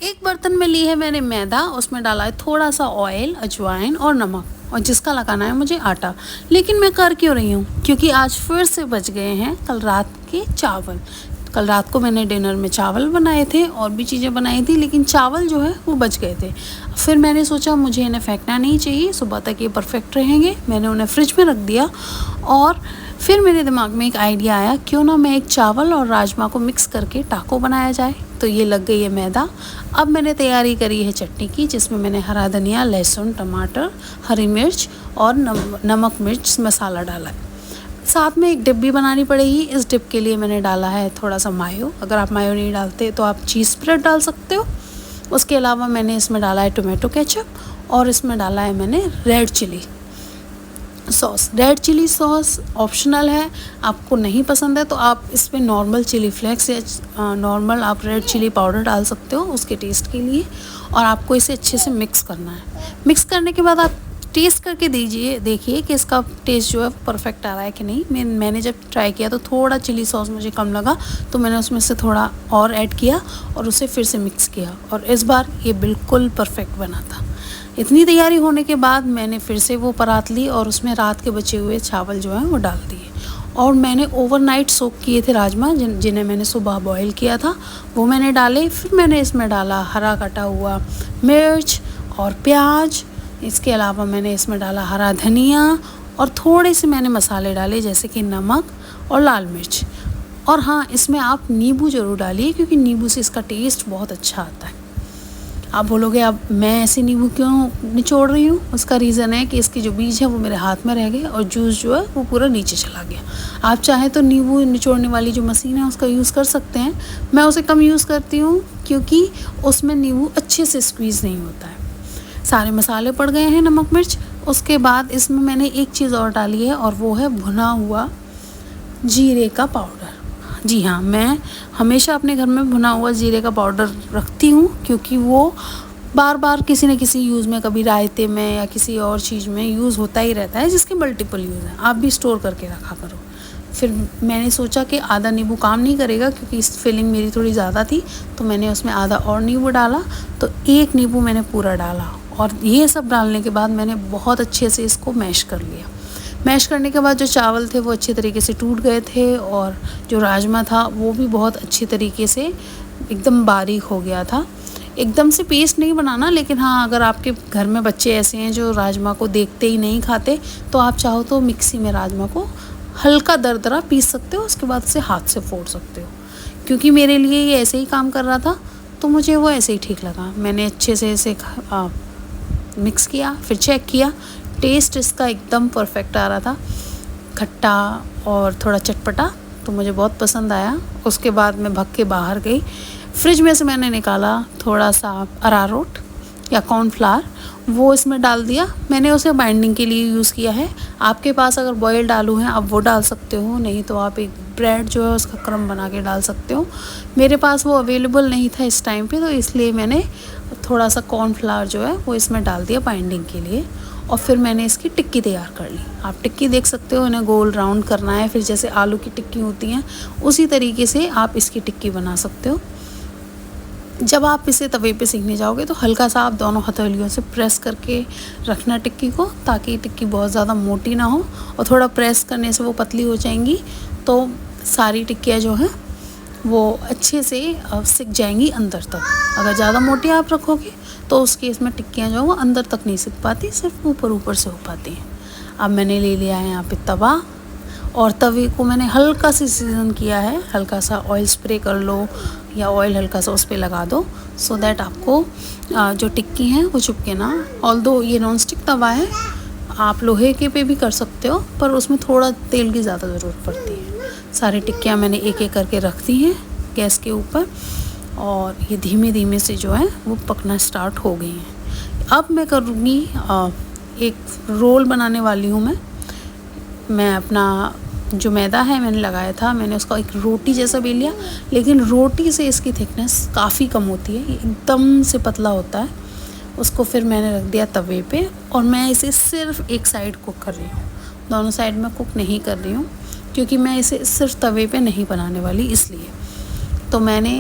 एक बर्तन में ली है मैंने मैदा, उसमें डाला है थोड़ा सा ऑयल, अजवाइन और नमक, और जिसका लगाना है मुझे आटा। लेकिन मैं कर क्यों रही हूँ, क्योंकि आज फिर से बच गए हैं कल रात के चावल। कल रात को मैंने डिनर में चावल बनाए थे और भी चीज़ें बनाई थी, लेकिन चावल जो है वो बच गए थे। फिर मैंने सोचा मुझे इन्हें फेंकना नहीं चाहिए, सुबह तक ये परफेक्ट रहेंगे। मैंने उन्हें फ्रिज में रख दिया और फिर मेरे दिमाग में एक आइडिया आया, क्यों ना मैं एक चावल और राजमा को मिक्स करके टाको बनाया जाए। तो ये लग गई है मैदा। अब मैंने तैयारी करी है चटनी की, जिसमें मैंने हरा धनिया, लहसुन, टमाटर, हरी मिर्च और नमक मिर्च मसाला डाला है। साथ में एक डिप भी बनानी पड़ेगी। इस डिप के लिए मैंने डाला है थोड़ा सा मायो। अगर आप मायो नहीं डालते तो आप चीज़ स्प्रेड डाल सकते हो। उसके अलावा मैंने इसमें डाला है टोमेटो केचप और इसमें डाला है मैंने red chilli sauce. Red chilli sauce optional है, आपको नहीं पसंद है तो आप इसमें नॉर्मल चिली फ्लेक्स या नॉर्मल आप रेड चिली पाउडर डाल सकते हो उसके टेस्ट के लिए। और आपको इसे अच्छे से मिक्स करना है। मिक्स करने के बाद आप टेस्ट करके देखिए कि इसका टेस्ट जो है परफेक्ट आ रहा है कि नहीं। मैंने जब ट्राई किया तो थोड़ा चिली सॉस मुझे कम लगा, तो मैंने उसमें से थोड़ा और ऐड किया और उसे फिर से मिक्स किया, और इस बार ये बिल्कुल परफेक्ट बना था। इतनी तैयारी होने के बाद मैंने फिर से वो परात ली और उसमें रात के बचे हुए चावल जो हैं वो डाल दिए। और मैंने ओवरनाइट सोक किए थे राजमा, जिन्हें मैंने सुबह बॉईल किया था, वो मैंने डाले। फिर मैंने इसमें डाला हरा कटा हुआ मिर्च और प्याज। इसके अलावा मैंने इसमें डाला हरा धनिया और थोड़े से मैंने मसाले डाले, जैसे कि नमक और लाल मिर्च। और हाँ, इसमें आप नींबू ज़रूर डालिए, क्योंकि नींबू से इसका टेस्ट बहुत अच्छा आता है। आप बोलोगे अब मैं ऐसे नींबू क्यों निचोड़ रही हूँ? उसका रीज़न है कि इसके जो बीज है वो मेरे हाथ में रह गए और जूस जो है वो पूरा नीचे चला गया। आप चाहें तो नींबू निचोड़ने वाली जो मशीन है उसका यूज़ कर सकते हैं। मैं उसे कम यूज़ करती हूँ, क्योंकि उसमें नींबू अच्छे से स्क्वीज़ नहीं होता है। सारे मसाले पड़ गए हैं, नमक मिर्च। उसके बाद इसमें मैंने एक चीज़ और डाली है, और वो है भुना हुआ जीरे का पाउडर। जी हाँ, मैं हमेशा अपने घर में भुना हुआ जीरे का पाउडर रखती हूँ, क्योंकि वो बार बार किसी न किसी यूज़ में, कभी रायते में या किसी और चीज़ में यूज़ होता ही रहता है, जिसके मल्टीपल यूज़ हैं। आप भी स्टोर करके रखा करो। फिर मैंने सोचा कि आधा नींबू काम नहीं करेगा, क्योंकि इस फिलिंग मेरी थोड़ी ज़्यादा थी, तो मैंने उसमें आधा और नींबू डाला। तो एक नींबू मैंने पूरा डाला, और ये सब डालने के बाद मैंने बहुत अच्छे से इसको मैश कर लिया। मैश करने के बाद जो चावल थे वो अच्छे तरीके से टूट गए थे, और जो राजमा था वो भी बहुत अच्छी तरीके से एकदम बारीक हो गया था। एकदम से पेस्ट नहीं बनाना, लेकिन हाँ, अगर आपके घर में बच्चे ऐसे हैं जो राजमा को देखते ही नहीं खाते, तो आप चाहो तो मिक्सी में राजमा को हल्का दरदरा पीस सकते हो, उसके बाद उसे हाथ से फोड़ सकते हो। क्योंकि मेरे लिए ये ऐसे ही काम कर रहा था, तो मुझे वो ऐसे ही ठीक लगा। मैंने अच्छे से इसे मिक्स किया, फिर चेक किया। टेस्ट इसका एकदम परफेक्ट आ रहा था, खट्टा और थोड़ा चटपटा, तो मुझे बहुत पसंद आया। उसके बाद मैं भग के बाहर गई, फ्रिज में से मैंने निकाला थोड़ा सा अरारोट या कॉर्नफ्लावर, वो इसमें डाल दिया। मैंने उसे बाइंडिंग के लिए यूज़ किया है। आपके पास अगर बॉयल्ड आलू हैं आप वो डाल सकते हो, नहीं तो आप एक ब्रेड जो है उसका क्रम्ब बना के डाल सकते हो। मेरे पास वो अवेलेबल नहीं था इस टाइम पे, तो इसलिए मैंने थोड़ा सा कॉर्नफ्लावर जो है वो इसमें डाल दिया बाइंडिंग के लिए। और फिर मैंने इसकी टिक्की तैयार कर ली। आप टिक्की देख सकते हो, इन्हें गोल राउंड करना है, फिर जैसे आलू की टिक्की होती हैं उसी तरीके से आप इसकी टिक्की बना सकते हो। जब आप इसे तवे पे सेकने जाओगे तो हल्का सा आप दोनों हथेलियों से प्रेस करके रखना टिक्की को, ताकि टिक्की बहुत ज़्यादा मोटी ना हो, और थोड़ा प्रेस करने से वो पतली हो जाएंगी, तो सारी टिक्कियाँ जो हैं वो अच्छे से सिक जाएंगी अंदर तक। अगर ज़्यादा मोटी आप रखोगे तो उस केस में टिक्कियाँ जो है वो अंदर तक नहीं सिक पाती, सिर्फ ऊपर ऊपर से हो पाती हैं। अब मैंने ले लिया है यहाँ पे तवा, और तवे को मैंने हल्का सा सीजन किया है। हल्का सा ऑयल स्प्रे कर लो या ऑयल हल्का सा उस पर लगा दो, सो दैट आपको जो टिक्की हैं वो चिपके ना। ऑल्दो ये नॉन स्टिक तवा है, आप लोहे के पे भी कर सकते हो, पर उसमें थोड़ा तेल की ज़्यादा ज़रूरत पड़ती है। सारी टिक्कियाँ मैंने एक एक करके रख दी हैं गैस के ऊपर, और ये धीमे धीमे से जो है वो पकना स्टार्ट हो गई हैं। अब मैं करूँगी एक रोल बनाने वाली हूँ मैं अपना जो मैदा है मैंने लगाया था, मैंने उसका एक रोटी जैसा बेल लिया, लेकिन रोटी से इसकी थिकनेस काफ़ी कम होती है, ये एकदम से पतला होता है। उसको फिर मैंने रख दिया तवे पे, और मैं इसे सिर्फ एक साइड कुक कर रही हूँ, दोनों साइड में कुक नहीं कर रही हूँ, क्योंकि मैं इसे सिर्फ तवे पे नहीं बनाने वाली इसलिए। तो मैंने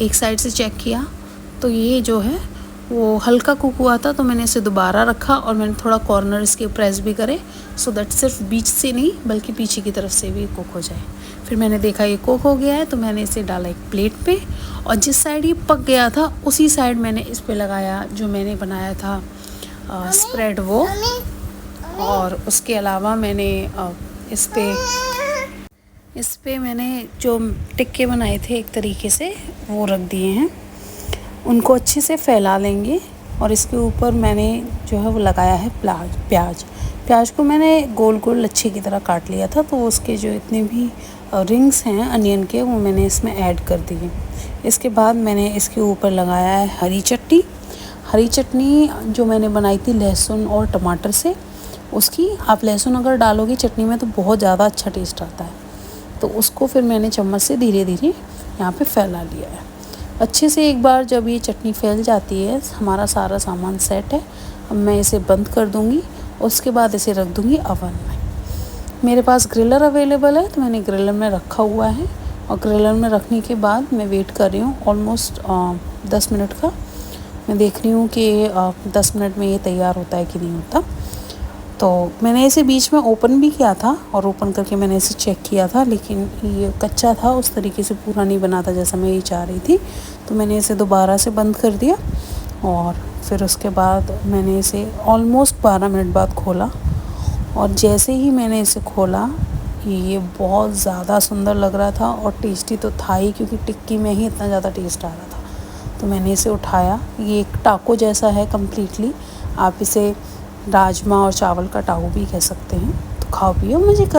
एक साइड से चेक किया तो ये जो है वो हल्का कुक हुआ था, तो मैंने इसे दोबारा रखा और मैंने थोड़ा कॉर्नर इसके प्रेस भी करे सो दैट सिर्फ बीच से नहीं बल्कि पीछे की तरफ से भी कुक हो जाए। फिर मैंने देखा ये कुक हो गया है तो मैंने इसे डाला एक प्लेट पे, और जिस साइड ये पक गया था उसी साइड मैंने इस पे लगाया जो मैंने बनाया था स्प्रेड वो। और उसके अलावा मैंने इस पे मैंने जो टिक्के बनाए थे एक तरीके से वो रख दिए हैं, उनको अच्छे से फैला लेंगे। और इसके ऊपर मैंने जो है वो लगाया है प्याज को मैंने गोल गोल लच्छे की तरह काट लिया था, तो उसके जो इतने भी रिंग्स हैं अनियन के वो मैंने इसमें ऐड कर दिए। इसके बाद मैंने इसके ऊपर लगाया है हरी चटनी जो मैंने बनाई थी लहसुन और टमाटर से। उसकी आप लहसुन अगर डालोगे चटनी में तो बहुत ज़्यादा अच्छा टेस्ट आता है, तो उसको फिर मैंने चम्मच से धीरे धीरे यहाँ पे फैला लिया है अच्छे से। एक बार जब ये चटनी फैल जाती है, हमारा सारा सामान सेट है, अब मैं इसे बंद कर दूँगी। उसके बाद इसे रख दूँगी अवन में। मेरे पास ग्रिलर अवेलेबल है तो मैंने ग्रिलर में रखा हुआ है, और ग्रिलर में रखने के बाद मैं वेट कर रही हूँ ऑलमोस्ट 10 मिनट का। मैं देख रही हूँ कि 10 मिनट में ये तैयार होता है कि नहीं होता। तो मैंने इसे बीच में ओपन भी किया था और ओपन करके मैंने इसे चेक किया था, लेकिन ये कच्चा था, उस तरीके से पूरा नहीं बना था जैसा मैं ये चाह रही थी। तो मैंने इसे दोबारा से बंद कर दिया और फिर उसके बाद मैंने इसे ऑलमोस्ट 12 मिनट बाद खोला। और जैसे ही मैंने इसे खोला ये बहुत ज़्यादा सुंदर लग रहा था और टेस्टी तो था ही, क्योंकि टिक्की में ही इतना ज़्यादा टेस्ट आ रहा था। तो मैंने इसे उठाया, ये एक टाको जैसा है कम्प्लीटली। आप इसे राजमा और चावल का टाको भी कह सकते हैं। तो खाओ पियो मज़े कर।